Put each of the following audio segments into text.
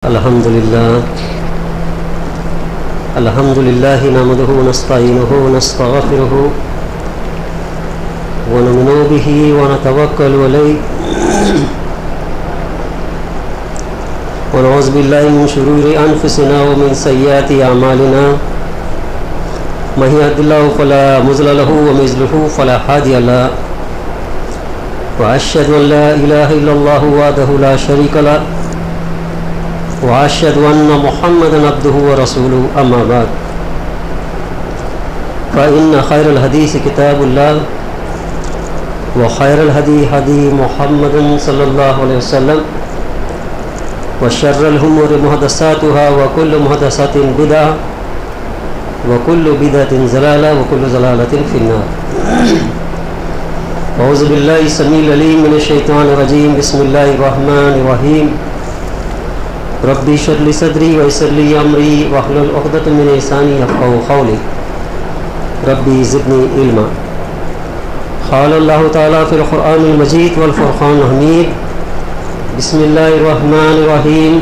الحمد لله نحمده ونستعينه ونستغفره ونؤمن به ونتوكل عليه ونعوذ بالله من شرور أنفسنا ومن سيئات أعمالنا من يهد الله فلا مضل له ومن يضلل فلا هادي له وأشهد أن لا إله إلا الله وحده لا شريك له وأشهد أن محمدا عبده ورسوله أما بعد فإن خير الحديث كتاب الله وخير الهدي هدي محمد صلى الله عليه وسلم وشر الأمور محدثاتها وكل محدثة بدعة وكل بدعة ضلالة وكل ضلالة في النار. أعوذ بالله السميع العليم من الشيطان الرجيم. بسم الله الرحمن الرحيم. ربي اشرح لي صدري ويسر لي امري واحلل عقدة من لساني يفقهوا قولي ربي زدني علما. قال الله تعالى في القرآن المجيد والفرقان الحميد. بسم الله الرحمن الرحيم.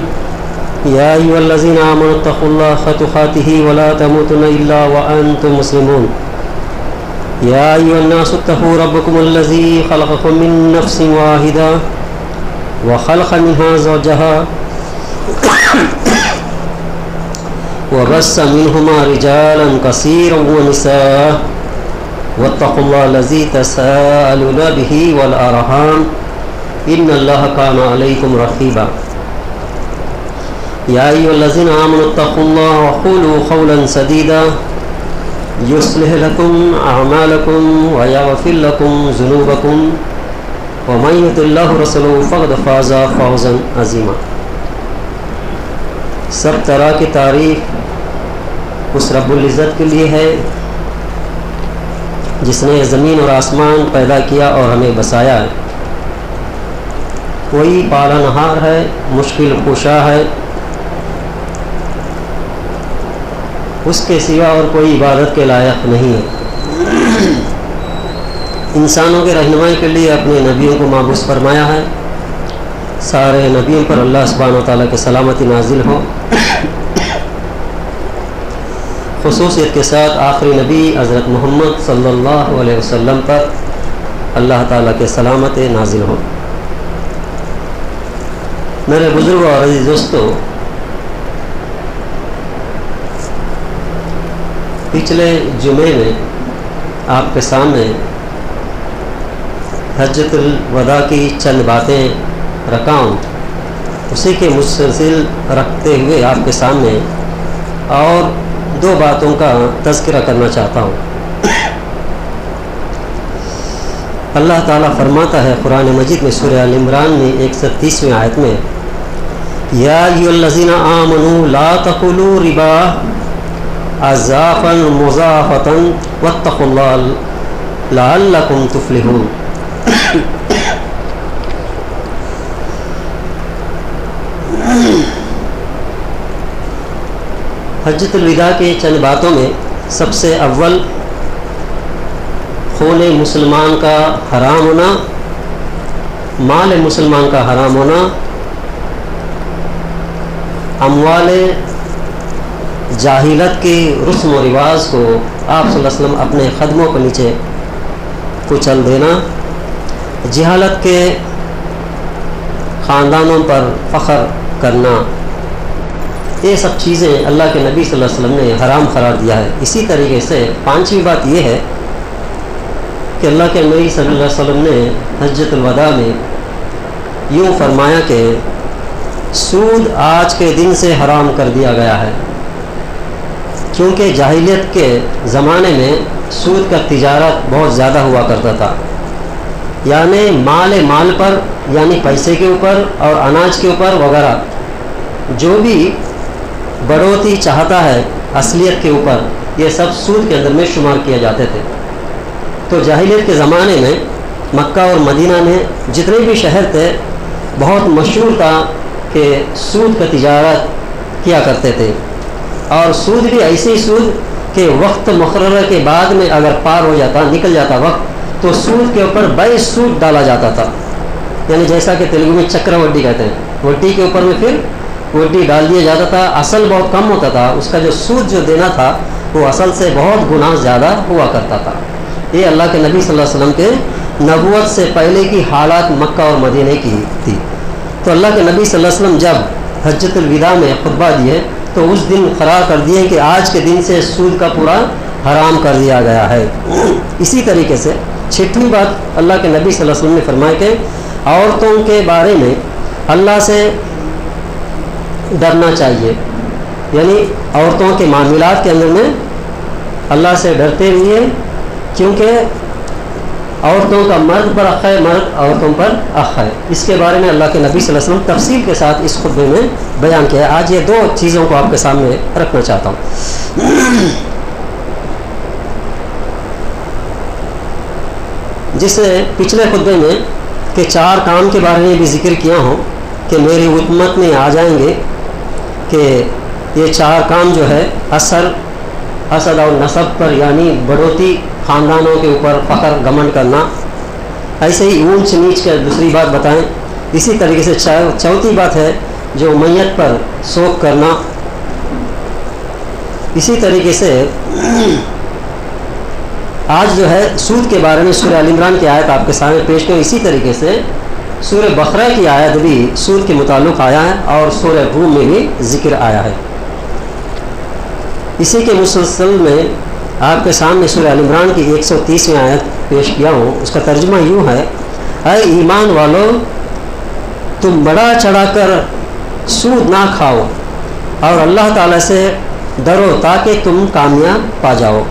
يا أيها الذين آمنوا اتقوا الله حق تقاته ولا تموتن إلا وأنتم مسلمون. يا أيها الناس اتقوا ربكم الذي خلقكم من نفس واحدة وخلق منها زوجها وبث منهما رجالا كثيرا ونساء واتقوا الله الذي تساءلون به والأرحام إن الله كان عليكم رقيبا. يا أيها الذين آمنوا اتقوا الله وقولوا قولا سديدا يصلح لكم أعمالكم ويغفر لكم ذنوبكم ومن يطع الله ورسوله فقد فاز فوزا عظيما. سب طرح کی تعریف اس رب العزت کے لیے ہے جس نے زمین اور آسمان پیدا کیا اور ہمیں بسایا ہے. کوئی پالنہار ہے، مشکل کشا ہے، اس کے سوا اور کوئی عبادت کے لائق نہیں ہے. انسانوں کے رہنمائی کے لیے اپنے نبیوں کو مبعوث فرمایا ہے. سارے نبیوں پر اللہ سبحانہ و تعالیٰ کی سلامتی نازل ہو. خصوصیت کے ساتھ آخری نبی حضرت محمد صلی اللہ علیہ وسلم پر اللہ تعالیٰ کے سلامت نازل ہو. میرے بزرگوں اور عزیز دوستو، پچھلے جمعے میں آپ کے سامنے حجۃ الوداع کی چند باتیں رکھا ہوں. اسی کے مسلسل رکھتے ہوئے آپ کے سامنے اور دو باتوں کا تذکرہ کرنا چاہتا ہوں. اللہ تعالیٰ فرماتا ہے قرآن مجید میں سورہ آل عمران میں 130ویں آیت میں، یا ایھا الذین آمنوا لا تأکلوا ربا اضعافا مضاعفۃ واتقوا اللہ لعلکم تفلحون. حجۃ الوداع کے چند باتوں میں سب سے اول خون مسلمان کا حرام ہونا، مال مسلمان کا حرام ہونا، اموال جاہلیت کے رسم و رواج کو آپ صلی اللہ علیہ وسلم اپنے قدموں کے نیچے کچل دینا، جہالت کے خاندانوں پر فخر کرنا، یہ سب چیزیں اللہ کے نبی صلی اللہ علیہ وسلم نے حرام قرار دیا ہے. اسی طریقے سے پانچویں بات یہ ہے کہ اللہ کے نبی صلی اللہ علیہ وسلم نے حجۃ الوداع میں یوں فرمایا کہ سود آج کے دن سے حرام کر دیا گیا ہے، کیونکہ جاہلیت کے زمانے میں سود کا تجارت بہت زیادہ ہوا کرتا تھا. یعنی مال پر، یعنی پیسے کے اوپر اور اناج کے اوپر وغیرہ جو بھی بڑھوتی چاہتا ہے اصلیت کے اوپر، یہ سب سود کے اندر میں شمار کیے جاتے تھے. تو جاہلیت کے زمانے میں مکہ اور مدینہ میں جتنے بھی شہر تھے بہت مشہور تھا کہ سود کا تجارت کیا کرتے تھے. اور سود بھی ایسی سود کہ وقت مقررہ کے بعد میں اگر پار ہو جاتا، نکل جاتا وقت، تو سود کے اوپر بے سود ڈالا جاتا تھا. یعنی جیسا کہ تیلگو میں چکر وڈی کہتے ہیں، وڈی کے اوپر میں پھر وڈی ڈال دیا جاتا تھا، اصل بہت کم ہوتا تھا، اس کا جو سود جو دینا تھا وہ اصل سے بہت گنا زیادہ ہوا کرتا تھا۔ یہ اللہ کے نبی صلی اللہ علیہ وسلم کے نبوت سے پہلے کی حالات مکہ اور مدینہ کی تھی۔ تو اللہ کے نبی صلی اللہ علیہ وسلم جب حجۃ الوداع میں خطبہ دیے تو اس دن قرار کر دیے کہ آج کے دن سے سود کا پورا حرام کر دیا گیا ہے۔ اسی طریقے سے چھٹویں بات اللہ کے نبی صلی اللہ علیہ وسلم نے فرمایا کہ عورتوں کے بارے میں اللہ سے ڈرنا چاہیے، یعنی عورتوں کے معاملات کے اندر میں اللہ سے ڈرتے رہیے، کیونکہ عورتوں کا مرد پر حق ہے، مرد عورتوں پر حق ہے۔ اس کے بارے میں اللہ کے نبی صلی اللہ علیہ وسلم تفصیل کے ساتھ اس خطبے میں بیان کیا ہے۔ آج یہ دو چیزوں کو آپ کے سامنے رکھنا چاہتا ہوں، جس پچھلے خطبے میں کہ 4 کام کے بارے میں بھی ذکر کیا ہوں کہ میری امت میں آ جائیں گے، کہ یہ 4 کام جو ہے اثر حسد اور نسب پر، یعنی بڑھوتی خاندانوں کے اوپر فخر گمنڈ کرنا، ایسے ہی اونچ نیچ کا دوسری بات بتائیں۔ اسی طریقے سے چوتھی بات ہے جو میت پر شوق کرنا۔ اسی طریقے سے آج جو ہے سود کے بارے میں سورہ ال عمران کی آیت آپ کے سامنے پیش کروں۔ اسی طریقے سے سورہ بقرہ کی آیت بھی سود کے متعلق آیا ہے اور سورہ روم میں بھی ذکر آیا ہے۔ اسی کے مسلسل میں آپ کے سامنے سورہ ال عمران کی 130ویں آیت پیش کیا ہوں۔ اس کا ترجمہ یوں ہے، اے ایمان والو تم بڑا چڑھا کر سود نہ کھاؤ اور اللہ تعالیٰ سے ڈرو تاکہ تم کامیاب پا جاؤ۔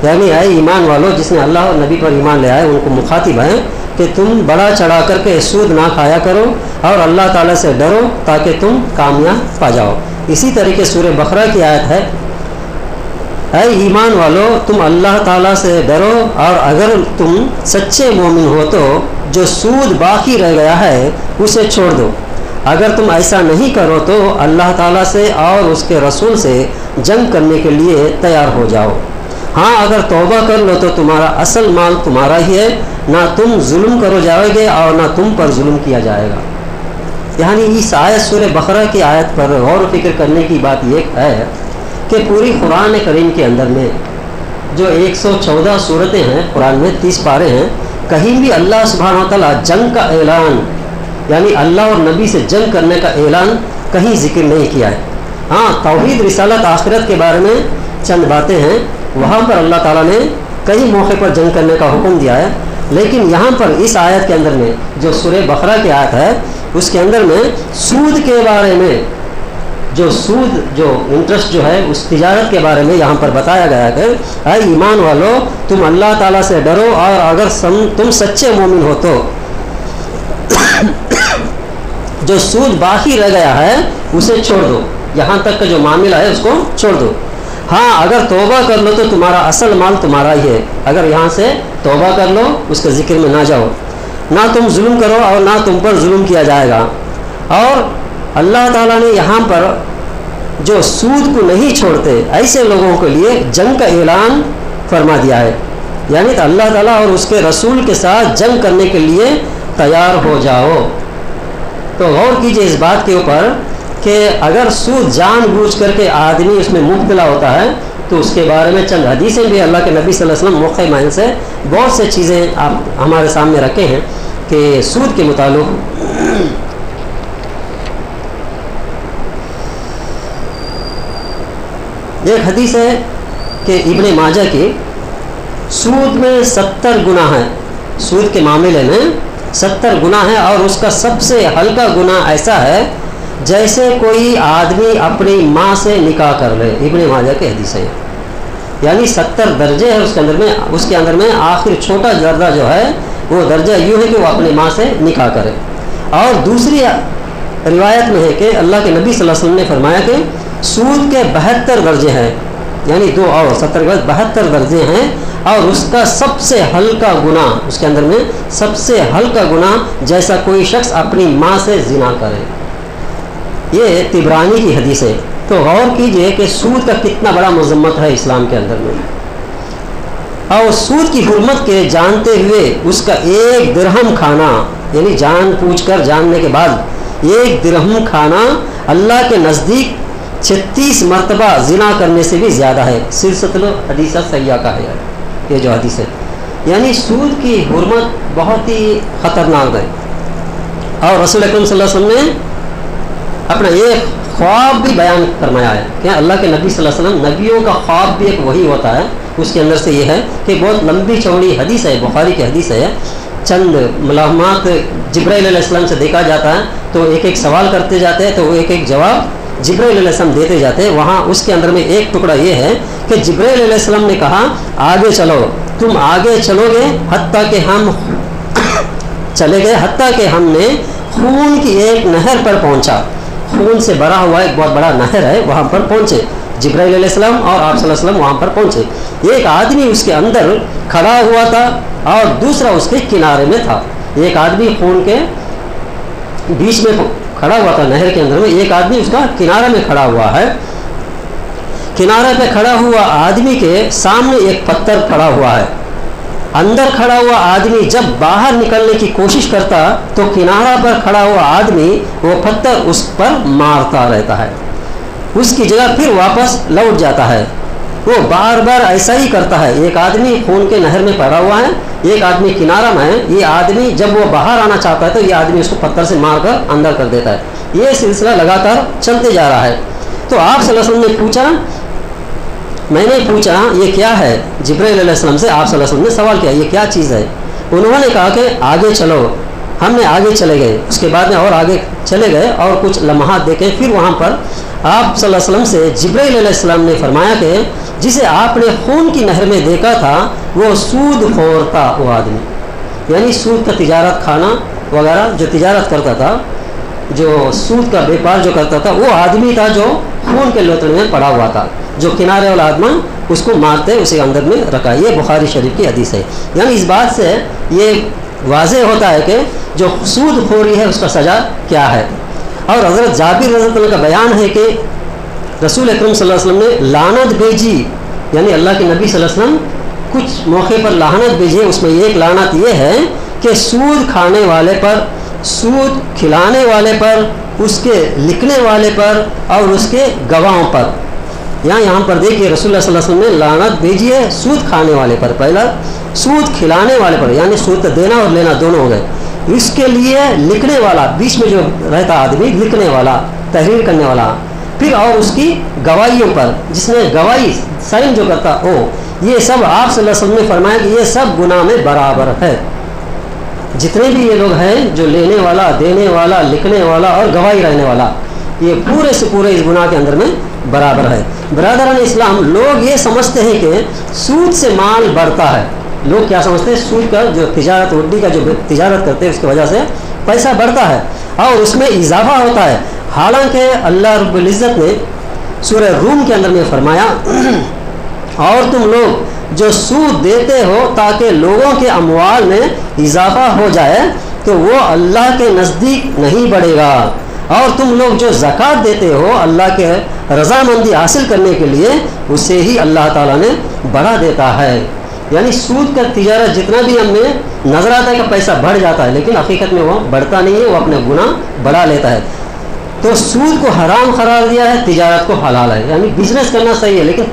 یعنی اے ایمان والو، جس نے اللہ اور نبی پر ایمان لے آئے ان کو مخاطب ہے کہ تم بڑا چڑھا کر کے سود نہ کھایا کرو اور اللہ تعالیٰ سے ڈرو تاکہ تم کامیاب پا جاؤ۔ اسی طریقے سورہ بقرہ کی آیت ہے، اے ایمان والو تم اللہ تعالیٰ سے ڈرو اور اگر تم سچے مومن ہو تو جو سود باقی رہ گیا ہے اسے چھوڑ دو، اگر تم ایسا نہیں کرو تو اللہ تعالیٰ سے اور اس کے رسول سے جنگ کرنے کے لیے تیار ہو جاؤ۔ ہاں اگر توبہ کر لو تو تمہارا اصل مال تمہارا ہی ہے، نہ تم ظلم کرو جاؤ گے اور نہ تم پر ظلم کیا جائے گا۔ یعنی اس آیت سورہ بقرہ کی آیت پر غور و فکر کرنے کی بات یہ ہے کہ پوری قرآن کریم کے اندر میں جو 114 صورتیں ہیں، قرآن میں 30 پارے ہیں، کہیں بھی اللہ سبحانہ وتعالیٰ جنگ کا اعلان، یعنی اللہ اور نبی سے جنگ کرنے کا اعلان کہیں ذکر نہیں کیا ہے۔ ہاں توحید رسالت آخرت کے بارے میں چند باتیں ہیں، وہاں پر اللہ تعالیٰ نے کئی موقع پر جنگ کرنے کا حکم دیا ہے، لیکن یہاں پر اس آیت کے اندر میں جو سورہ بقرہ کی آیت ہے اس کے اندر میں سود کے بارے میں، جو سود جو انٹرسٹ جو ہے اس تجارت کے بارے میں یہاں پر بتایا گیا ہے کہ اے ایمان والو تم اللہ تعالیٰ سے ڈرو اور اگر تم سچے مومن ہو تو جو سود باقی رہ گیا ہے اسے چھوڑ دو، یہاں تک کا جو معاملہ ہے اس کو چھوڑ دو۔ ہاں اگر توبہ کر لو تو تمہارا اصل مال تمہارا ہی ہے، اگر یہاں سے توبہ کر لو اس کے ذکر میں نہ جاؤ، نہ تم ظلم کرو اور نہ تم پر ظلم کیا جائے گا۔ اور اللہ تعالیٰ نے یہاں پر جو سود کو نہیں چھوڑتے ایسے لوگوں کے لیے جنگ کا اعلان فرما دیا ہے، یعنی کہ اللہ تعالیٰ اور اس کے رسول کے ساتھ جنگ کرنے کے لیے تیار ہو جاؤ۔ تو غور کیجئے اس بات کے اوپر کہ اگر سود جان بوجھ کر کے آدمی اس میں مبتلا ہوتا ہے تو اس کے بارے میں چند حدیثیں بھی اللہ کے نبی صلی اللہ علیہ وسلم موقع معین سے بہت سے چیزیں آپ ہمارے سامنے رکھے ہیں کہ سود کے متعلق۔ ایک حدیث ہے کہ ابن ماجہ کی، سود میں 70 گناہ ہیں، سود کے معاملے میں 70 گناہ ہیں اور اس کا سب سے ہلکا گناہ ایسا ہے جیسے کوئی آدمی اپنی ماں سے نکاح کر لے۔ ابن ماجہ کی حدیث ہے، یعنی 70 درجے ہیں اس کے اندر میں آخر چھوٹا درجہ جو ہے وہ درجہ یوں ہے کہ وہ اپنی ماں سے نکاح کرے۔ اور دوسری روایت میں ہے کہ اللہ کے نبی صلی اللہ علیہ وسلم نے فرمایا کہ سود کے 72 درجے ہیں، یعنی 2 اور 70 کے بعد 72 درجے ہیں، اور اس کا سب سے ہلکا گناہ، اس کے اندر میں سب سے ہلکا گناہ جیسا کوئی شخص اپنی ماں سے زنا کرے۔ یہ طبرانی کی حدیث ہے۔ تو غور کیجئے کہ سود کا کتنا بڑا مذمت ہے اسلام کے اندر میں، اور سود کی حرمت کے جانتے ہوئے اس کا 1 درہم کھانا، یعنی جان پوچھ کر جاننے کے بعد 1 درہم کھانا اللہ کے نزدیک 36 مرتبہ زنا کرنے سے بھی زیادہ ہے۔ سلسلۃ الحدیث صحیحہ کا ہے یہ جو حدیث ہے، یعنی سود کی حرمت بہت ہی خطرناک ہے۔ اور رسول اکرم صلی اللہ علیہ وسلم نے اپنا ایک خواب بھی بیان فرمایا ہے کہ اللہ کے نبی صلی اللہ علیہ وسلم، نبیوں کا خواب بھی ایک وہی ہوتا ہے، اس کے اندر سے یہ ہے کہ بہت لمبی چوڑی حدیث ہے، بخاری کی حدیث ہے، چند ملامات جبرائیل علیہ السلام سے دیکھا جاتا ہے، تو ایک ایک سوال کرتے جاتے ہیں تو وہ ایک ایک جواب جبرائیل علیہ السلام دیتے جاتے ہیں۔ وہاں اس کے اندر میں ایک ٹکڑا یہ ہے کہ جبرائیل علیہ السلام نے کہا آگے چلو، تم آگے چلو گے حتیٰ کہ ہم چلے گئے، حتیٰ کہ ہم نے خون کی ایک نہر پر پہنچا، خون سے بھرا ہوا ایک بہت بڑا نہر ہے، وہاں پر پہنچے جبرائیل علیہ السلام اور آپ صلی اللہ علیہ وسلم وہاں پر پہنچے۔ ایک آدمی اس کے اندر کھڑا ہوا تھا اور دوسرا اس کے کنارے میں تھا۔ ایک آدمی خون کے بیچ میں کھڑا ہوا تھا نہر کے اندر میں، ایک آدمی اس کا کنارے میں کھڑا ہوا ہے۔ کنارے پہ کھڑا ہوا آدمی کے سامنے ایک پتھر کھڑا ہوا ہے۔ اندر کھڑا ہوا آدمی جب باہر نکلنے کی کوشش کرتا تو کنارہ پر کھڑا ہوا آدمی وہ پتھر اس پر مارتا رہتا ہے، اس کی جگہ پھر واپس لوٹ جاتا ہے۔ وہ بار بار ایسا ہی کرتا ہے۔ ایک آدمی خون کے نہر میں پڑا ہوا ہے، ایک آدمی کنارہ میں ہے، یہ آدمی جب وہ باہر آنا چاہتا ہے تو یہ آدمی اس کو پتھر سے مار کر اندر کر دیتا ہے۔ یہ سلسلہ لگاتار چلتے جا رہا ہے۔ تو آپ صلی اللہ علیہ وسلم نے پوچھا، میں نے پوچھا یہ کیا ہے، جبرائیل علیہ السلام سے آپ صلی اللہ علیہ وسلم نے سوال کیا یہ کیا چیز ہے؟ انہوں نے کہا کہ آگے چلو۔ ہم نے آگے چلے گئے، اس کے بعد میں اور آگے چلے گئے اور کچھ لمحات دیکھے، پھر وہاں پر آپ صلی اللہ علیہ وسلم سے جبرائیل علیہ السلام نے فرمایا کہ جسے آپ نے خون کی نہر میں دیکھا تھا وہ سود خور تھا، وہ آدمی یعنی سود کا تجارت کھانا وغیرہ جو تجارت کرتا تھا، جو سود کا بیپار جو کرتا تھا، وہ آدمی تھا جو خون کے لوتڑے میں پڑا ہوا تھا، جو کنارے والا آدمی اس کو مارتے اسے اندر میں رکھا۔ یہ بخاری شریف کی حدیث ہے۔ یعنی اس بات سے یہ واضح ہوتا ہے کہ جو سود خوری ہے اس کا سزا کیا ہے۔ اور حضرت جابر رضی اللہ عنہ کا بیان ہے کہ رسول اکرم صلی اللہ علیہ وسلم نے لعنت بھیجی، یعنی اللہ کے نبی صلی اللہ علیہ وسلم کچھ موقع پر لعنت بھیجے، اس میں ایک لعنت یہ ہے کہ سود کھانے والے پر، سود کھلانے والے پر، اس کے لکھنے والے پر اور اس کے گواہوں پر۔ یہاں پر دیکھیے رسول اللہ صلی اللہ علیہ وسلم نے لعنت بھیجی ہے سود کھانے والے پر، پہلا سود کھلانے والے پر، یعنی سود دینا اور لینا دونوں ہو گئے، اس کے لیے لکھنے والا، بیچ میں جو رہتا آدمی لکھنے والا، تحریر کرنے والا، پھر اور اس کی گواہیوں پر، جس نے گواہی سائن جو کرتا ہو، یہ سب آپ صلی اللہ علیہ وسلم نے فرمایا کہ یہ سب گناہ میں برابر ہے۔ جتنے بھی یہ لوگ ہیں جو لینے والا، دینے والا، لکھنے والا اور گواہی رہنے والا، یہ پورے سے پورے اس گناہ کے اندر میں برابر ہے۔ برادران اسلام، لوگ یہ سمجھتے ہیں کہ سود سے مال بڑھتا ہے۔ لوگ کیا سمجھتے ہیں؟ سود کا جو تجارت، وڈی کا جو تجارت کرتے ہیں اس کی وجہ سے پیسہ بڑھتا ہے اور اس میں اضافہ ہوتا ہے۔ حالانکہ اللہ رب العزت نے سورہ روم کے اندر میں فرمایا اور تم لوگ جو سود دیتے ہو تاکہ لوگوں کے اموال میں اضافہ ہو جائے تو وہ اللہ کے نزدیک نہیں بڑھے گا، اور تم لوگ جو زکوٰۃ دیتے ہو اللہ کے رضامندی حاصل کرنے کے لیے اسے ہی اللہ تعالیٰ نے بڑھا دیتا ہے۔ یعنی سود کا تجارت جتنا بھی ہمیں نظر آتا ہے کہ پیسہ بڑھ جاتا ہے، لیکن حقیقت میں وہ بڑھتا نہیں ہے، وہ اپنے گناہ بڑھا لیتا ہے۔ تو سود کو حرام قرار دیا ہے، تجارت کو حلال ہے، یعنی بزنس کرنا صحیح ہے لیکن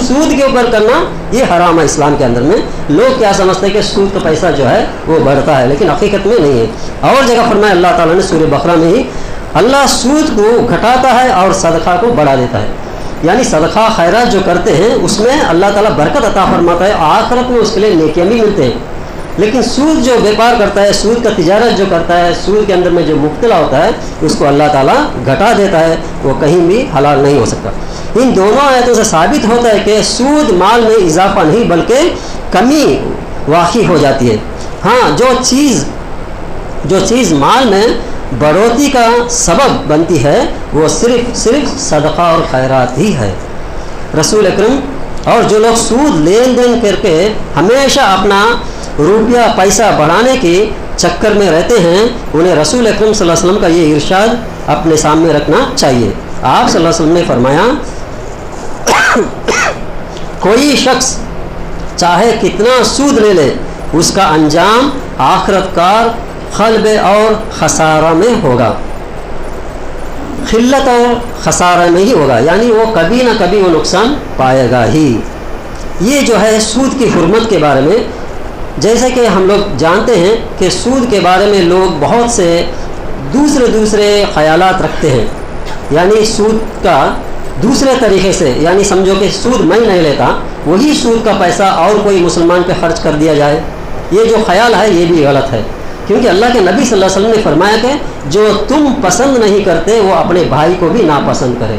سود کے اوپر کرنا یہ حرام ہے اسلام کے اندر میں۔ لوگ کیا سمجھتے ہیں کہ سود کا پیسہ جو ہے وہ بڑھتا ہے، لیکن حقیقت میں نہیں ہے۔ اور جگہ فرمایا اللہ تعالیٰ نے سورہ بقرہ میں ہی، اللہ سود کو گھٹاتا ہے اور صدقہ کو بڑھا دیتا ہے، یعنی صدقہ خیرات جو کرتے ہیں اس میں اللہ تعالیٰ برکت عطا فرماتا ہے، آخرت میں اس کے لیے نیکیاں بھی ملتے ہیں۔ لیکن سود جو بیپار کرتا ہے، سود کا تجارت جو کرتا ہے، سود کے اندر میں جو مبتلا ہوتا ہے اس کو اللہ تعالیٰ گھٹا دیتا ہے، وہ کہیں بھی حلال نہیں ہو سکتا۔ ان دونوں آیتوں سے ثابت ہوتا ہے کہ سود مال میں اضافہ نہیں بلکہ کمی واقع ہو جاتی ہے۔ ہاں، جو چیز مال میں بڑھوتری کا سبب بنتی ہے وہ صرف صدقہ اور خیرات ہی ہے۔ رسول اکرم اور جو لوگ سود لین دین کر کے ہمیشہ اپنا روپیہ پیسہ بڑھانے کے چکر میں رہتے ہیں، انہیں رسول اکرم صلی اللہ علیہ وسلم کا یہ ارشاد اپنے سامنے رکھنا چاہیے۔ آپ صلی اللہ علیہ وسلم نے فرمایا کوئی شخص چاہے کتنا سود لے لے اس کا انجام آخرت کار خلب اور خسارہ میں ہوگا۔ خلت اور خسارہ میں ہی ہوگا، یعنی وہ کبھی نہ کبھی وہ نقصان پائے گا ہی۔ یہ جو ہے سود کی حرمت کے بارے میں، جیسے کہ ہم لوگ جانتے ہیں کہ سود کے بارے میں لوگ بہت سے دوسرے خیالات رکھتے ہیں، یعنی سود کا دوسرے طریقے سے، یعنی سمجھو کہ سود میں نہیں لیتا، وہی سود کا پیسہ اور کوئی مسلمان پہ خرچ کر دیا جائے۔ یہ جو خیال ہے یہ بھی غلط ہے، کیونکہ اللہ کے نبی صلی اللہ علیہ وسلم نے فرمایا کہ جو تم پسند نہیں کرتے وہ اپنے بھائی کو بھی ناپسند کرے۔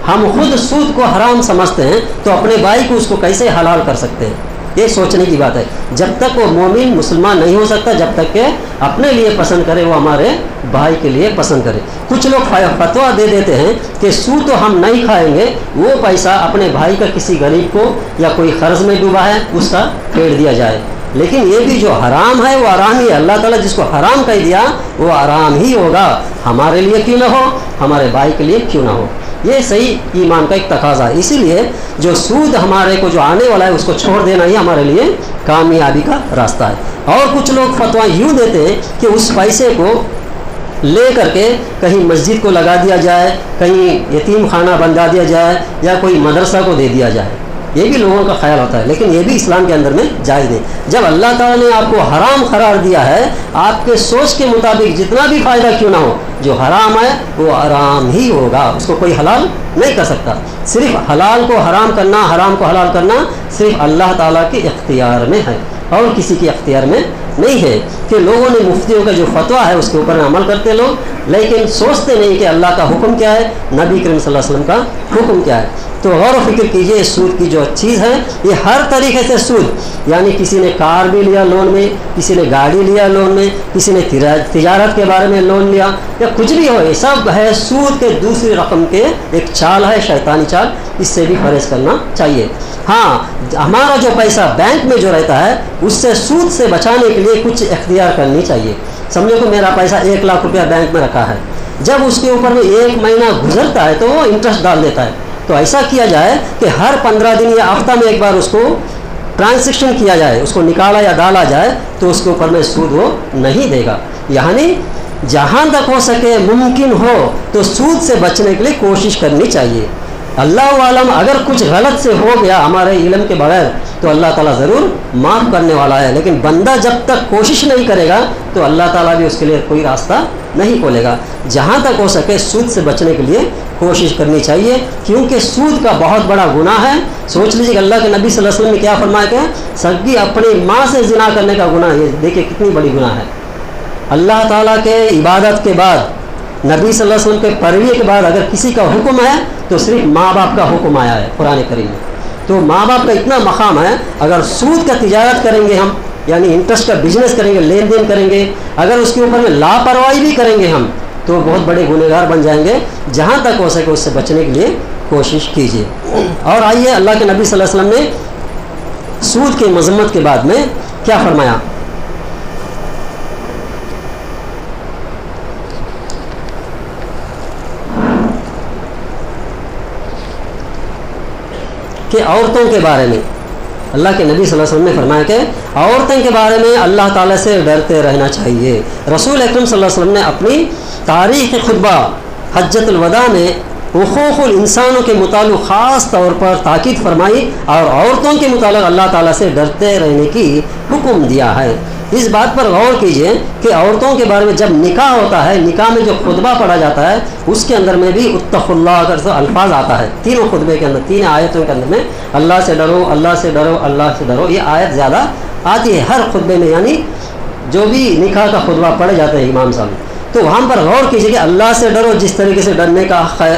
ہم خود سود کو حرام سمجھتے ہیں تو اپنے بھائی کو اس کو کیسے حلال کر سکتے ہیں؟ یہ سوچنے کی بات ہے۔ جب تک وہ مومن مسلمان نہیں ہو سکتا جب تک کہ اپنے لیے پسند کرے، وہ ہمارے بھائی کے لیے پسند کرے۔ کچھ لوگ فتویٰ دے دیتے ہیں کہ سود تو ہم نہیں کھائیں گے، وہ پیسہ اپنے بھائی کا کسی غریب کو یا کوئی قرض میں ڈوبا ہے اس کا پھیر دیا جائے۔ لیکن یہ بھی جو حرام ہے وہ حرام ہی ہے۔ اللہ تعالیٰ جس کو حرام کہہ دیا وہ حرام ہی ہوگا، ہمارے لیے کیوں نہ ہو، ہمارے بھائی کے لیے کیوں نہ ہو۔ یہ صحیح ایمان کا ایک تقاضا ہے۔ اسی لیے جو سود ہمارے کو جو آنے والا ہے اس کو چھوڑ دینا ہی ہمارے لیے کامیابی کا راستہ ہے۔ اور کچھ لوگ فتویٰ یوں دیتے ہیں کہ اس پیسے کو لے کر کے کہیں مسجد کو لگا دیا جائے، کہیں یتیم خانہ بنوا دیا جائے، یا کوئی مدرسہ کو دے دیا جائے۔ یہ بھی لوگوں کا خیال ہوتا ہے، لیکن یہ بھی اسلام کے اندر میں جائز نہیں۔ جب اللہ تعالیٰ نے آپ کو حرام قرار دیا ہے، آپ کے سوچ کے مطابق جتنا بھی فائدہ کیوں نہ ہو، جو حرام ہے وہ حرام ہی ہوگا، اس کو کوئی حلال نہیں کر سکتا۔ صرف حلال کو حرام کرنا، حرام کو حلال کرنا صرف اللہ تعالیٰ کے اختیار میں ہے اور کسی کے اختیار میں نہیں ہے۔ کہ لوگوں نے مفتیوں کا جو فتویٰ ہے اس کے اوپر عمل کرتے لوگ، لیکن سوچتے نہیں کہ اللہ کا حکم کیا ہے، نبی کریم صلی اللہ علیہ وسلم کا حکم کیا ہے۔ تو غور و فکر کیجئے، سود کی جو چیز ہے یہ ہر طریقے سے سود، یعنی کسی نے کار بھی لیا لون میں، کسی نے گاڑی لیا لون میں، کسی نے تجارت کے بارے میں لون لیا، یا کچھ بھی ہو، یہ سب ہے سود کے دوسری رقم کے ایک چال ہے، شیطانی چال۔ اس سے بھی پرہیز کرنا چاہیے۔ ہاں، ہمارا جو پیسہ بینک میں جو رہتا ہے اس سے سود سے بچانے کے لیے کچھ اختیار کرنی چاہیے۔ سمجھو کہ میرا پیسہ 1 لاکھ روپیہ بینک میں رکھا ہے، جب اس کے اوپر میں 1 مہینہ گزرتا ہے تو وہ انٹرسٹ ڈال دیتا ہے۔ تو ایسا کیا جائے کہ ہر 15 دن یا ہفتہ میں ایک بار اس کو ٹرانزیکشن کیا جائے، اس کو نکالا یا ڈالا جائے، تو اس کے اوپر میں سود وہ نہیں دے گا۔ یعنی جہاں تک ہو سکے، ممکن ہو تو سود سے بچنے کے لیے کوشش کرنی چاہیے۔ اللہ عالم اگر کچھ غلط سے ہو گیا ہمارے علم کے بغیر تو اللہ تعالیٰ ضرور معاف کرنے والا ہے، لیکن بندہ جب تک کوشش نہیں کرے گا تو اللہ تعالیٰ بھی اس کے لیے کوئی راستہ نہیں کھولے گا۔ جہاں تک ہو سکے سود سے بچنے کے لیے کوشش کرنی چاہیے، کیونکہ سود کا بہت بڑا گناہ ہے۔ سوچ لیجیے کہ اللہ کے نبی صلی اللہ علیہ وسلم نے کیا فرمایا کہ سگی اپنی ماں سے زنا کرنے کا گناہ، یہ دیکھیں کتنی بڑی گناہ ہے۔ اللہ تعالیٰ کے عبادت کے بعد، نبی صلی اللہ علیہ وسلم کے پیروی کے بعد اگر کسی کا حکم ہے تو صرف ماں باپ کا حکم آیا ہے قرآن کریم میں۔ تو ماں باپ کا اتنا مقام ہے، اگر سود کا تجارت کریں گے ہم، یعنی انٹرسٹ کا بزنس کریں گے، لین دین کریں گے، اگر اس کے اوپر میں لاپرواہی بھی کریں گے ہم تو بہت بڑے گنہگار بن جائیں گے۔ جہاں تک ہو سکے اس سے بچنے کے لیے کوشش کیجیے۔ اور آئیے اللہ کے نبی صلی اللہ علیہ وسلم نے سود کی مذمت کے بعد میں کیا فرمایا؟ کہ عورتوں کے بارے میں اللہ کے نبی صلی اللہ علیہ وسلم نے فرمایا کہ عورتوں کے بارے میں اللہ تعالیٰ سے ڈرتے رہنا چاہیے۔ رسول اکرم صلی اللہ علیہ وسلم نے اپنی تاریخ خطبہ حجۃ الوداع میں حقوق الانسانوں کے متعلق خاص طور پر تاکید فرمائی اور عورتوں کے متعلق اللہ تعالیٰ سے ڈرتے رہنے کی حکم دیا ہے۔ اس بات پر غور کیجئے کہ عورتوں کے بارے میں جب نکاح ہوتا ہے، نکاح میں جو خطبہ پڑھا جاتا ہے اس کے اندر میں بھی اتقوا اللہ کا الفاظ آتا ہے۔ تینوں خطبے کے اندر، 3 آیتوں کے اندر میں اللہ سے ڈرو، اللہ سے ڈرو، اللہ سے ڈرو، یہ آیت زیادہ آتی ہے ہر خطبے میں، یعنی جو بھی نکاح کا خطبہ پڑھے جاتے ہیں امام صاحب، تو وہاں پر غور کیجئے کہ اللہ سے ڈرو جس طریقے سے ڈرنے کا حق ہے،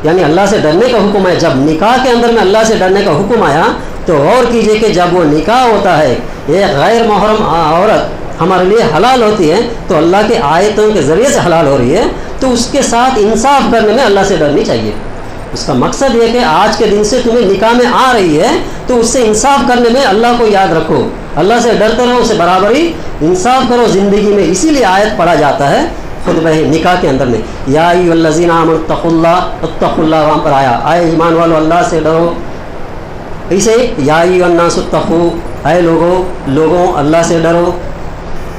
یعنی اللہ سے ڈرنے کا حکم ہے۔ جب نکاح کے اندر میں اللہ سے ڈرنے کا حکم آیا تو غور کیجئے کہ جب وہ نکاح ہوتا ہے، ایک غیر محرم عورت ہمارے لیے حلال ہوتی ہے تو اللہ کے آیتوں کے ذریعے سے حلال ہو رہی ہے، تو اس کے ساتھ انصاف کرنے میں اللہ سے ڈرنی چاہیے۔ اس کا مقصد یہ کہ آج کے دن سے تمہیں نکاح میں آ رہی ہے تو اس سے انصاف کرنے میں اللہ کو یاد رکھو، اللہ سے ڈرتے رہو، اسے برابری انصاف کرو زندگی میں۔ اسی لیے آیت پڑھا جاتا ہے خطبہ نکاح کے اندر میں، یا ایھا الذین آمنوا اتقوا اللہ، اتقوا اللہ وہاں پر آیا، اے ایمان والو اللہ سے ڈرو۔ اسے یا ایھا الناس اتقوا، اے لوگوں اللہ سے ڈرو۔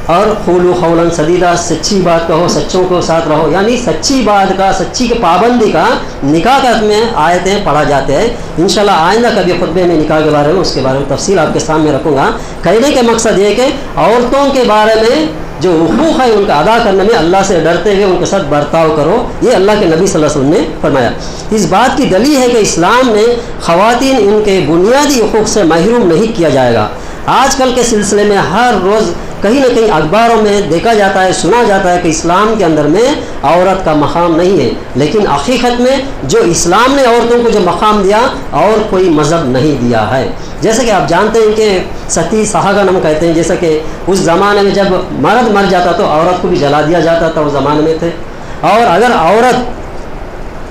اور قولوا قولا سدیدا، سچی بات کہو، سچوں کو ساتھ رہو، یعنی سچی بات کا، سچی کے پابندی کا نکاح کا میں آیتیں پڑھا جاتے ہیں. انشاءاللہ آئندہ کبھی خطبے میں نکاح کے بارے میں اس کے بارے میں تفصیل آپ کے سامنے رکھوں گا. کہنے کا مقصد یہ کہ عورتوں کے بارے میں جو حقوق ہے ان کا ادا کرنے میں اللہ سے ڈرتے ہوئے ان کے ساتھ برتاؤ کرو، یہ اللہ کے نبی صلی اللہ علیہ وسلم نے فرمایا. اس بات کی دلیل ہے کہ اسلام نے خواتین ان کے بنیادی حقوق سے محروم نہیں کیا جائے گا. آج کل کے سلسلے میں ہر روز کہیں نہ کہیں اخباروں میں دیکھا جاتا ہے، سنا جاتا ہے کہ اسلام کے اندر میں عورت کا مقام نہیں ہے، لیکن حقیقت میں جو اسلام نے عورتوں کو جو مقام دیا اور کوئی مذہب نہیں دیا ہے. جیسے کہ آپ جانتے ہیں کہ ستی سہاگن ہم کہتے ہیں، جیسا کہ اس زمانے میں جب مرد مر جاتا تو عورت کو بھی جلا دیا جاتا تھا، اس زمانے میں تھے. اور اگر عورت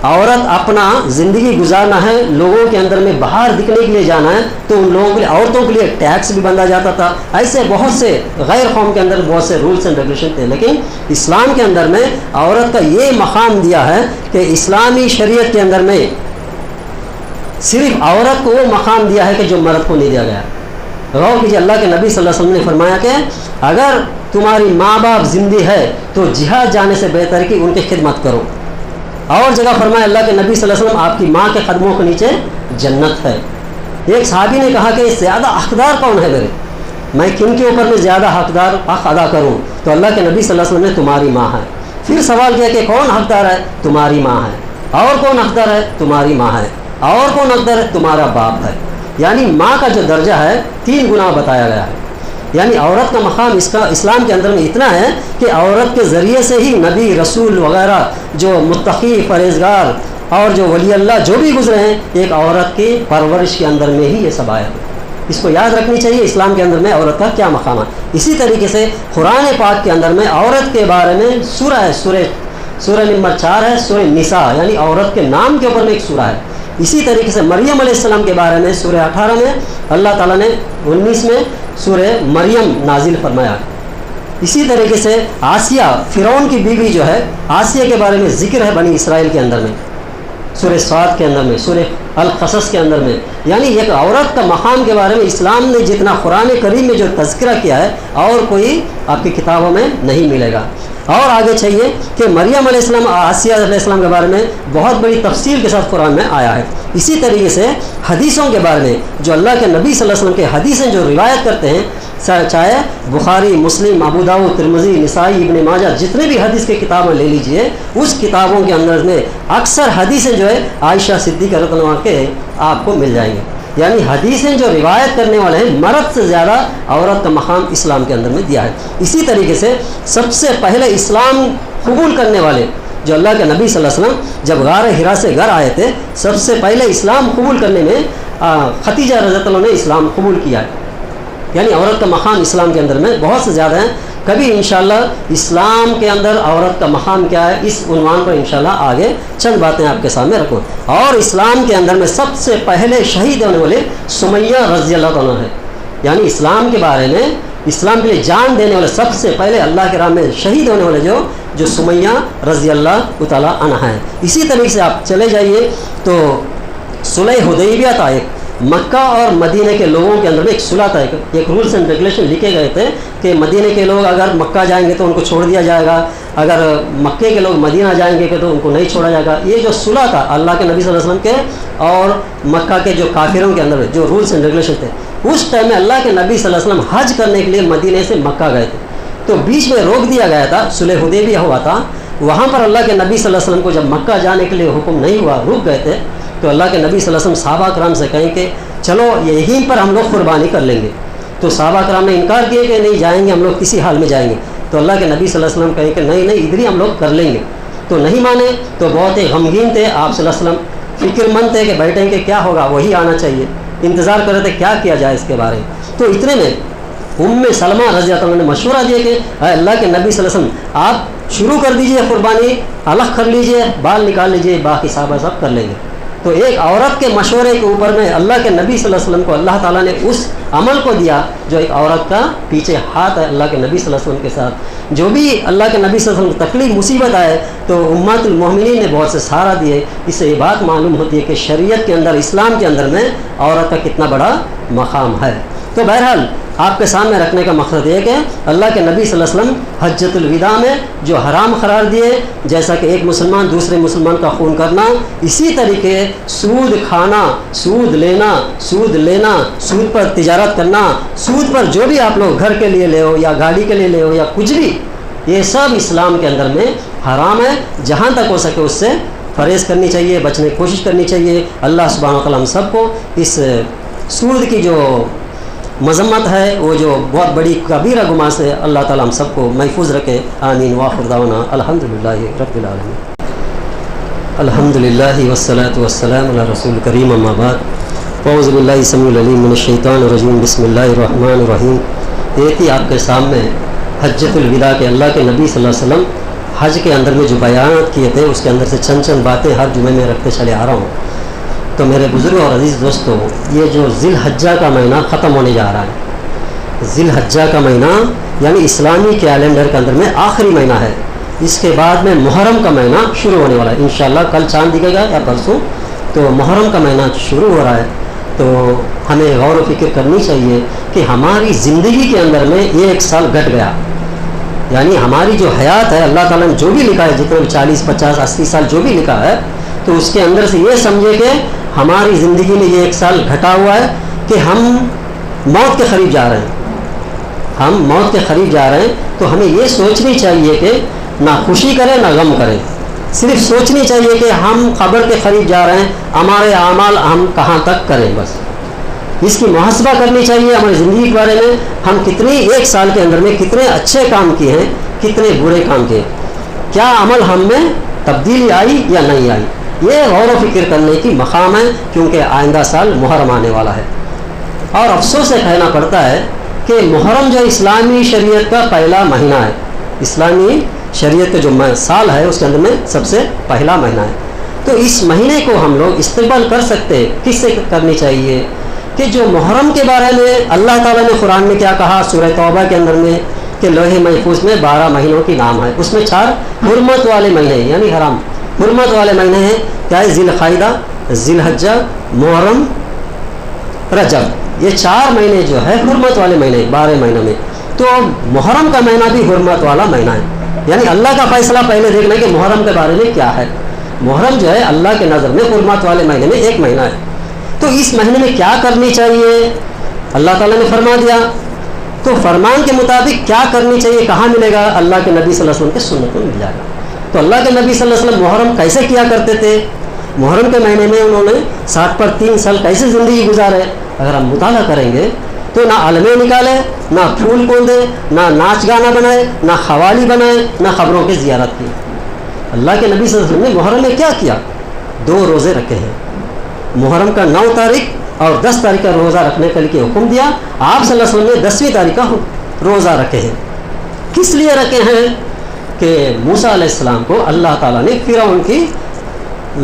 اپنا زندگی گزارنا ہے، لوگوں کے اندر میں باہر دکھنے کے لیے جانا ہے، تو ان لوگوں کے لیے، عورتوں کے لیے ٹیکس بھی بندھا جاتا تھا. ایسے بہت سے غیر قوم کے اندر بہت سے رولس اینڈ ریگولیشن تھے، لیکن اسلام کے اندر میں عورت کا یہ مقام دیا ہے کہ اسلامی شریعت کے اندر میں صرف عورت کو وہ مقام دیا ہے کہ جو مرد کو نہیں دیا گیا. غور کیجیے، اللہ کے نبی صلی اللہ علیہ وسلم نے فرمایا کہ اگر تمہاری ماں باپ زندہ ہے تو جہاد جانے سے بہتر کہ ان کی خدمت کرو. اور جگہ فرمایا اللہ کے نبی صلی اللہ علیہ وسلم آپ کی ماں کے قدموں کے نیچے جنت ہے. ایک صحابی نے کہا کہ زیادہ حقدار کون ہے میرے، میں کن کے اوپر میں زیادہ حق ادا کروں؟ تو اللہ کے نبی صلی اللہ علیہ وسلم نے تمہاری ماں ہے. پھر سوال کیا کہ کون حقدار ہے؟ تمہاری ماں ہے. اور کون حقدار ہے؟ تمہاری ماں ہے. اور کون حقدار ہے؟ تمہارا باپ ہے. یعنی ماں کا جو درجہ ہے 3 گنا بتایا گیا ہے. یعنی عورت کا مقام اسلام کے اندر میں اتنا ہے کہ عورت کے ذریعے سے ہی نبی رسول وغیرہ جو متقی پرہیزگار اور جو ولی اللہ جو بھی گزرے ہیں، ایک عورت کی پرورش کے اندر میں ہی یہ سب آیا ہے. اس کو یاد رکھنی چاہیے اسلام کے اندر میں عورت کا کیا مقام ہے. اسی طریقے سے قرآن پاک کے اندر میں عورت کے بارے میں سورہ ہے، سورہ نمبر 4 ہے، سورہ نساء، یعنی عورت کے نام کے اوپر میں ایک سورہ ہے. اسی طریقے سے مریم علیہ السلام کے بارے میں سورہ 18 میں اللہ تعالیٰ نے 19 میں سورہ مریم نازل فرمایا. اسی طریقے سے آسیہ، فرعون کی بیوی جو ہے، آسیہ کے بارے میں ذکر ہے بنی اسرائیل کے اندر میں، سورہ صاد کے اندر میں، سورہ القصص کے اندر میں. یعنی ایک عورت کا مقام کے بارے میں اسلام نے جتنا قرآن کریم میں جو تذکرہ کیا ہے اور کوئی آپ کی کتابوں میں نہیں ملے گا. اور آگے چاہیے کہ مریم علیہ السلام، آسیہ علیہ السلام کے بارے میں بہت بڑی تفصیل کے ساتھ قرآن میں آیا ہے. اسی طریقے سے حدیثوں کے بارے میں جو اللہ کے نبی صلی اللہ علیہ وسلم کے حدیثیں جو روایت کرتے ہیں، چاہے بخاری، مسلم، ابو داؤد، ترمذی، نسائی، ابن ماجہ، جتنے بھی حدیث کی کتابیں لے لیجئے، اس کتابوں کے اندر میں اکثر حدیثیں جو ہے عائشہ صدیقہ رضی اللہ عنہا کے آپ کو مل جائیں گے. یعنی حدیثیں جو روایت کرنے والے ہیں، مرد سے زیادہ عورت کا مقام اسلام کے اندر میں دیا ہے. اسی طریقے سے سب سے پہلے اسلام قبول کرنے والے جو اللہ کے نبی صلی اللہ علیہ وسلم جب غار حرا سے گھر آئے تھے، سب سے پہلے اسلام قبول کرنے میں خدیجہ رضی اللہ عنہا نے اسلام قبول کیا ہے. یعنی عورت کا مقام اسلام کے اندر میں بہت سے زیادہ ہیں. کبھی انشاءاللہ اسلام کے اندر عورت کا مقام کیا ہے، اس عنوان پر انشاءاللہ آگے چند باتیں آپ کے سامنے رکھوں. اور اسلام کے اندر میں سب سے پہلے شہید ہونے والے سمیہ رضی اللہ عنہ ہے. یعنی اسلام کے بارے میں، اسلام کے لیے جان دینے والے سب سے پہلے اللہ کے راہ میں شہید ہونے والے جو سمیہ رضی اللہ تعالیٰ عنہ ہیں. اسی طریقے سے آپ چلے جائیے تو صلح حدیبیہ تھا، ایک مکہ اور مدینہ کے لوگوں کے اندر ایک صلح تھا، ایک رولس اینڈ ریگولیشن لکھے گئے تھے کہ مدینہ کے لوگ اگر مکہ جائیں گے تو ان کو چھوڑ دیا جائے گا، اگر مکے کے لوگ مدینہ جائیں گے تو ان کو نہیں چھوڑا جائے گا. یہ جو صلح تھا اللہ کے نبی صلی اللہ علیہ وسلم کے اور مکہ کے جو کافروں کے اندر جو رولس اینڈ ریگولیشن تھے، اس ٹائم میں اللہ کے نبی صلی اللہ علیہ وسلم حج کرنے کے لیے مدینہ سے مکہ گئے تھے، تو بیچ میں روک دیا گیا تھا. صلح حدیبیہ ہوا تھا، وہاں پر اللہ کے نبی صلی اللہ علیہ وسلم کو جب مکہ جانے کے لیے حکم نہیں ہوا، رک گئے تھے، تو اللہ کے نبی صلی اللہ علیہ وسلم صحابہ کرام سے کہیں کہ چلو یہیں پر ہم لوگ قربانی کر لیں گے. تو صحابہ کرام نے انکار کیا کہ نہیں جائیں گے، ہم لوگ کسی حال میں جائیں گے. تو اللہ کے نبی صلی اللہ علیہ وسلم کہیں کہ نہیں ادھر ہی ہم لوگ کر لیں گے. تو نہیں مانے، تو بہت ہی غمگین تھے آپ صلی اللہ علیہ وسلم، فکر مند تھے کہ بیٹھیں کہ کیا ہوگا، وہی آنا چاہیے، انتظار کر رہے تھے کیا کیا جائے اس کے بارے میں. تو اتنے میں سلمہ رضی اللہ عنہ نے مشورہ دیا کہ اے اللہ کے نبی صلی اللہ علیہ وسلم آپ شروع کر دیجئے، قربانی الگ کر لیجئے، بال نکال لیجئے، باقی صحابہ سب کر لیں گے. تو ایک عورت کے مشورے کے اوپر میں اللہ کے نبی صلی اللہ علیہ وسلم کو اللہ تعالیٰ نے اس عمل کو دیا جو ایک عورت کا پیچھے ہاتھ ہے اللہ کے نبی صلی اللہ علیہ وسلم کے ساتھ. جو بھی اللہ کے نبی صلی اللہ علیہ وسلم تکلیف مصیبت آئے تو امت المومنین نے بہت سے سہارا دیے. اس سے یہ بات معلوم ہوتی ہے کہ شریعت کے اندر، اسلام کے اندر میں عورت کا کتنا بڑا مقام ہے. تو بہرحال آپ کے سامنے رکھنے کا مقصد یہ ہے کہ اللہ کے نبی صلی اللہ علیہ وسلم حجۃ الوداع میں جو حرام قرار دیے، جیسا کہ ایک مسلمان دوسرے مسلمان کا خون کرنا، اسی طریقے سود کھانا، سود لینا، سود پر تجارت کرنا، سود پر جو بھی آپ لوگ گھر کے لیے لے ہو یا گاڑی کے لیے لے ہو یا کچھ بھی، یہ سب اسلام کے اندر میں حرام ہے۔ جہاں تک ہو سکے اس سے پرہیز کرنی چاہیے، بچنے کی کوشش کرنی چاہیے۔ اللہ سبحانہ و تعالیٰ ہم سب کو اس سود کی جو مذمت ہے، وہ جو بہت بڑی کبیرہ گناہ سے اللہ تعالیٰ ہم سب کو محفوظ رکھے۔ آمین وآخر دعوانا الحمدللہ رب العالمین۔ الحمدللہ والصلاة والسلام علی رسول کریم، اما بعد، اعوذ باللہ السمیع العلیم من الشیطان الرجیم، بسم اللہ الرحمن الرحیم۔ ایک ہی آپ کے سامنے حجۃ الوداع کے اللہ کے نبی صلی اللہ علیہ وسلم حج کے اندر میں جو بیانات کیے تھے، اس کے اندر سے چند باتیں ہر جمعے میں رکھتے چلے آ رہا ہوں۔ تو میرے بزرگوں اور عزیز دوستوں، یہ جو ذی الحجہ کا مہینہ ختم ہونے جا رہا ہے، ذی الحجہ کا مہینہ یعنی اسلامی کیلنڈر کے اندر میں آخری مہینہ ہے۔ اس کے بعد میں محرم کا مہینہ شروع ہونے والا ہے، انشاءاللہ کل چاند دکھے گا یا پرسوں، تو محرم کا مہینہ شروع ہو رہا ہے۔ تو ہمیں غور و فکر کرنی چاہیے کہ ہماری زندگی کے اندر میں یہ ایک سال گھٹ گیا، یعنی ہماری جو حیات ہے، اللہ تعالیٰ نے جو بھی لکھا ہے، جتنے بھی 40 50 80 سال جو بھی لکھا ہے، تو اس کے اندر سے یہ سمجھے کہ ہماری زندگی میں یہ ایک سال گھٹا ہوا ہے کہ ہم موت کے قریب جا رہے ہیں، ہم موت کے قریب جا رہے ہیں۔ تو ہمیں یہ سوچنی چاہیے کہ نہ خوشی کریں نہ غم کریں، صرف سوچنی چاہیے کہ ہم قبر کے قریب جا رہے ہیں، ہمارے اعمال ہم کہاں تک کریں، بس اس کی محاسبہ کرنی چاہیے ہماری زندگی کے بارے میں۔ ہم کتنی ایک سال کے اندر میں کتنے اچھے کام کیے ہیں، کتنے برے کام کیے، کیا عمل ہم میں تبدیلی آئی یا نہیں آئی، یہ غور و فکر کرنے کی مقام ہے، کیونکہ آئندہ سال محرم آنے والا ہے۔ اور افسوس سے کہنا پڑتا ہے کہ محرم جو اسلامی شریعت کا پہلا مہینہ ہے، اسلامی شریعت کا جو سال ہے اس کے اندر میں سب سے پہلا مہینہ ہے۔ تو اس مہینے کو ہم لوگ استقبال کر سکتے ہیں، کس سے کرنی چاہیے کہ جو محرم کے بارے میں اللہ تعالیٰ نے قرآن میں کیا کہا، سورہ توبہ کے اندر میں، کہ لوح محفوظ میں 12 مہینوں کی نام ہے، اس میں 4 حرمت والے مہینے یعنی حرام حرمت والے مہینے ہیں، کیا ہے؟ ذی القعدہ، ذی الحجہ، محرم، رجب، یہ 4 مہینے جو ہے حرمت والے مہینے 12 مہینوں میں۔ تو محرم کا مہینہ بھی حرمت والا مہینہ ہے، یعنی اللہ کا فیصلہ پہلے دیکھنا ہے کہ محرم کے بارے میں کیا ہے۔ محرم جو ہے اللہ کے نظر میں حرمت والے مہینے میں ایک مہینہ ہے۔ تو اس مہینے میں کیا کرنی چاہیے، اللہ تعالیٰ نے فرما دیا، تو فرمان کے مطابق کیا کرنی چاہیے کہاں ملے گا؟ اللہ کے نبی صلی اللہ علیہ وسلم کے سنت میں مل جائے گا۔ تو اللہ کے نبی صلی اللہ علیہ وسلم محرم کیسے کیا کرتے تھے، محرم کے مہینے میں انہوں نے 60 پر 3 سال کیسے زندگی گزارے، اگر ہم مطالعہ کریں گے تو نہ علمے نکالے، نہ پھول کھودے، نہ ناچ گانا بنائے، نہ قوالی بنائے، نہ خبروں کی زیارت کی۔ اللہ کے نبی صلی اللہ علیہ وسلم نے محرم میں کیا کیا؟ 2 روزے رکھے ہیں، محرم کا 9 تاریخ اور 10 تاریخ کا روزہ رکھنے کے لیے حکم دیا۔ آپ صلی اللہ علیہ وسلم نے 10ویں تاریخ کا روزہ رکھے ہیں۔ کس لیے رکھے ہیں؟ کہ موسیٰ علیہ السلام کو اللہ تعالیٰ نے فرعون کی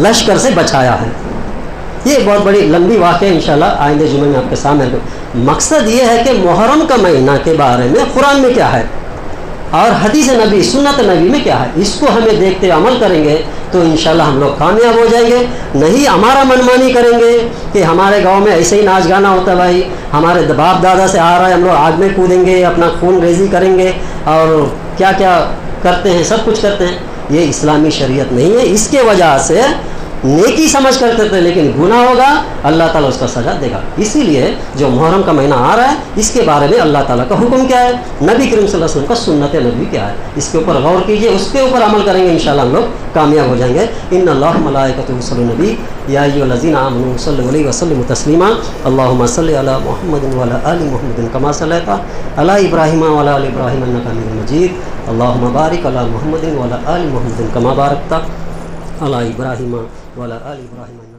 لشکر سے بچایا ہے۔ یہ بہت بڑی لمبی واقعہ انشاءاللہ آئندہ جمعے میں آپ کے سامنے ہے۔ مقصد یہ ہے کہ محرم کا مہینہ کے بارے میں قرآن میں کیا ہے اور حدیث نبی سنت نبی میں کیا ہے، اس کو ہمیں دیکھتے عمل کریں گے تو انشاءاللہ ہم لوگ کامیاب ہو جائیں گے۔ نہیں ہمارا منمانی کریں گے کہ ہمارے گاؤں میں ایسے ہی ناچ گانا ہوتا ہے، بھائی ہمارے باپ دادا سے آ رہا ہے، ہم لوگ آگ میں کودیں گے، اپنا خون ریزی کریں گے اور کیا کیا کرتے ہیں، سب کچھ کرتے ہیں، یہ اسلامی شریعت نہیں ہے۔ اس کے وجہ سے نیکی سمجھ کر کرتے ہیں لیکن گناہ ہوگا، اللہ تعالیٰ اس کا سزا دے گا۔ اسی لیے جو محرم کا مہینہ آ رہا ہے اس کے بارے میں اللہ تعالیٰ کا حکم کیا ہے، نبی کریم صلی اللہ علیہ وسلم کا سنت نبی کیا ہے، اس کے اوپر غور کیجئے، اس کے اوپر عمل کریں گے، انشاءاللہ ہم لوگ کامیاب ہو جائیں گے۔ ان اللہ ملائکتہ یصلون علی النبی یا ایھا الذین آمنوا صلوا علیہ وسلموا تسلیما اللهم صل علی محمد وعلی آل محمد کما صلیت علی ابراہیم وعلی آل ابراہیم انک حمید مجید اللهم بارک علی محمد وعلی آل محمد کما بارکت علی ابراہیم وعلی آل ابراہیم